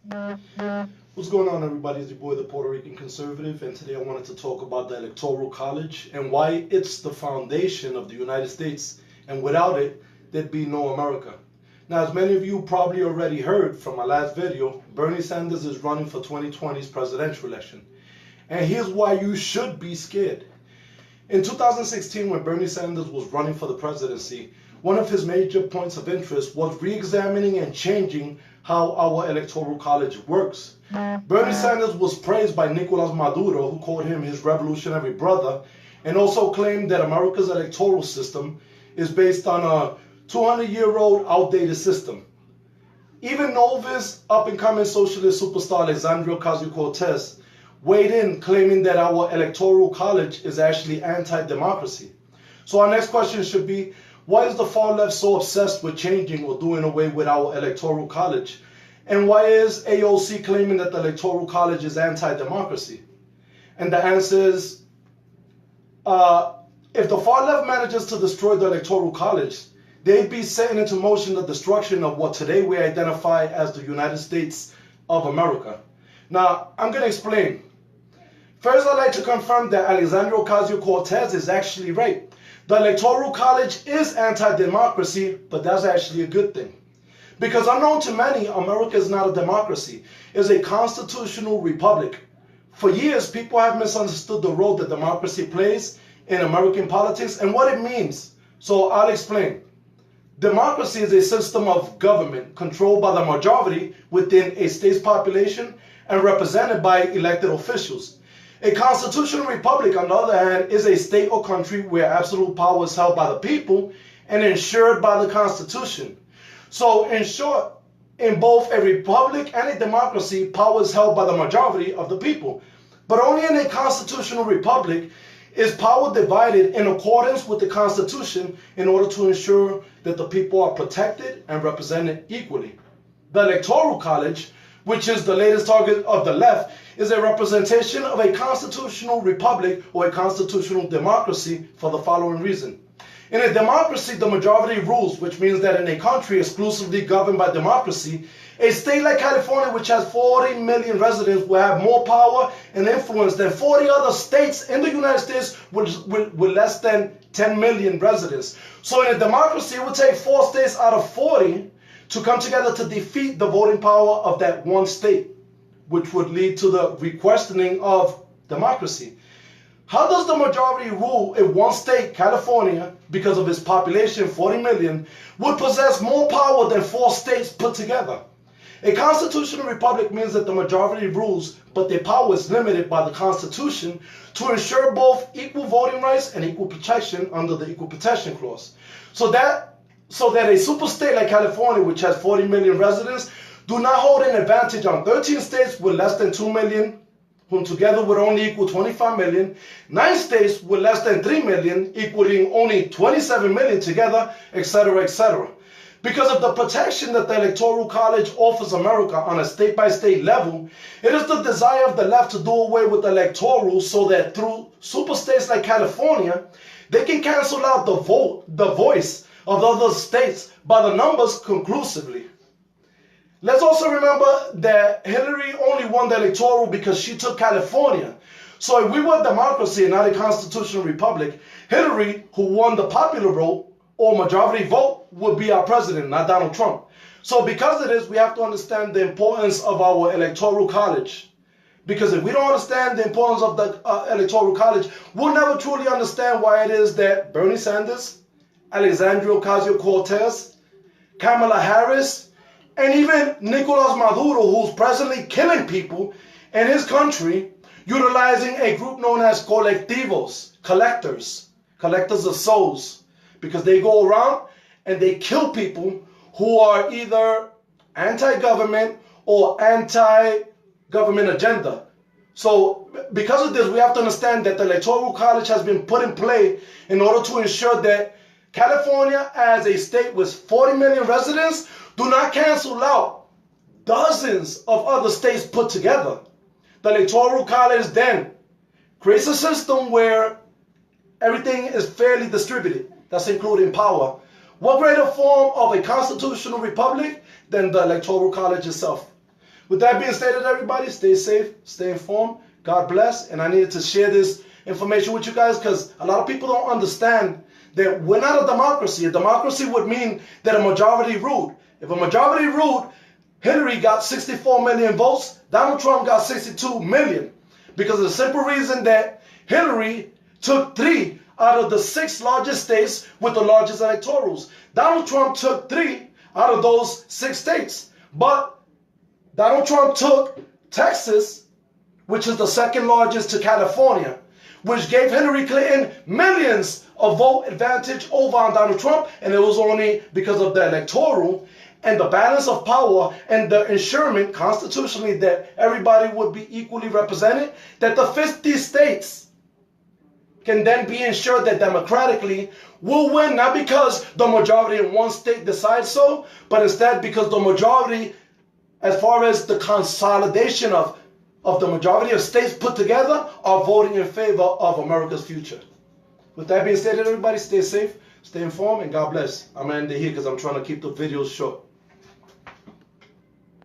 What's going on, everybody? It's your boy, the Puerto Rican Conservative, and today I wanted to talk about the Electoral College and why it's the foundation of the United States, and without it, there'd be no America. Now, as many of you probably already heard from my last video, Bernie Sanders is running for 2020's presidential election. And here's why you should be scared. In 2016, when Bernie Sanders was running for the presidency, one of his major points of interest was re-examining and changing how our Electoral College works. Bernie Sanders was praised by Nicolas Maduro, who called him his revolutionary brother, and also claimed that America's electoral system is based on a 200-year-old outdated system. Even novice up-and-coming socialist superstar Alexandria Ocasio-Cortez weighed in, claiming that our Electoral College is actually anti-democracy. So our next question should be, why is the far left so obsessed with changing or doing away with our Electoral College? And why is AOC claiming that the Electoral College is anti-democracy? And the answer is, if the far left manages to destroy the Electoral College, they'd be setting into motion the destruction of what today we identify as the United States of America. Now, I'm going to explain. First, I'd like to confirm that Alexandria Ocasio-Cortez is actually right. The Electoral College is anti-democracy, but that's actually a good thing. Because unknown to many, America is not a democracy. It's a constitutional republic. For years, people have misunderstood the role that democracy plays in American politics and what it means. So I'll explain. Democracy is a system of government controlled by the majority within a state's population and represented by elected officials. A constitutional republic, on the other hand, is a state or country where absolute power is held by the people and ensured by the Constitution. So, in short, in both a republic and a democracy, power is held by the majority of the people. But only in a constitutional republic is power divided in accordance with the Constitution in order to ensure that the people are protected and represented equally. The Electoral College, which is the latest target of the left, is a representation of a constitutional republic or a constitutional democracy for the following reason. In a democracy, the majority rules, which means that in a country exclusively governed by democracy, a state like California, which has 40 million residents, will have more power and influence than 40 other states in the United States with less than 10 million residents. So in a democracy, it would take 4 states out of 40 to come together to defeat the voting power of that one state, which would lead to the re-questioning of democracy. How does the majority rule if one state, California, because of its population, 40 million, would possess more power than 4 states put together? A constitutional republic means that the majority rules, but their power is limited by the Constitution to ensure both equal voting rights and equal protection under the Equal Protection Clause. So that a super state like California, which has 40 million residents, do not hold an advantage on 13 states with less than 2 million, whom together would only equal 25 million, 9 states with less than 3 million, equaling only 27 million together, etc., etc. Because of the protection that the Electoral College offers America on a state-by-state level, it is the desire of the left to do away with the electoral so that through super states like California, they can cancel out the voice of other states by the numbers conclusively. Let's also remember that Hillary only won the electoral because she took California. So if we were a democracy and not a constitutional republic, Hillary, who won the popular vote or majority vote, would be our president, not Donald Trump. So because of this, we have to understand the importance of our Electoral College. Because if we don't understand the importance of the Electoral College, we'll never truly understand why it is that Bernie Sanders, Alexandria Ocasio-Cortez, Kamala Harris, and even Nicolas Maduro, who's presently killing people in his country, utilizing a group known as colectivos, collectors of souls, because they go around and they kill people who are either anti-government or anti-government agenda. So because of this, we have to understand that the Electoral College has been put in play in order to ensure that California, as a state with 40 million residents, do not cancel out dozens of other states put together. The Electoral College then creates a system where everything is fairly distributed. That's including power. What greater form of a constitutional republic than the Electoral College itself? With that being stated, everybody, stay safe, stay informed. God bless. And I needed to share this information with you guys because a lot of people don't understand that we're not a democracy. A democracy would mean that a majority ruled. If a majority ruled, Hillary got 64 million votes, Donald Trump got 62 million. Because of the simple reason that Hillary took 3 out of the 6 largest states with the largest electorals. Donald Trump took 3 out of those 6 states. But Donald Trump took Texas, which is the second largest, to California, which gave Hillary Clinton millions of vote advantage over on Donald Trump, and it was only because of the electoral and the balance of power and the ensurement constitutionally that everybody would be equally represented, that the 50 states can then be ensured that democratically will win, not because the majority in one state decides so, but instead because the majority, as far as the consolidation of the majority of states put together, are voting in favor of America's future. With that being stated, everybody, stay safe, stay informed, and God bless. I'm going to end it here because I'm trying to keep the videos short.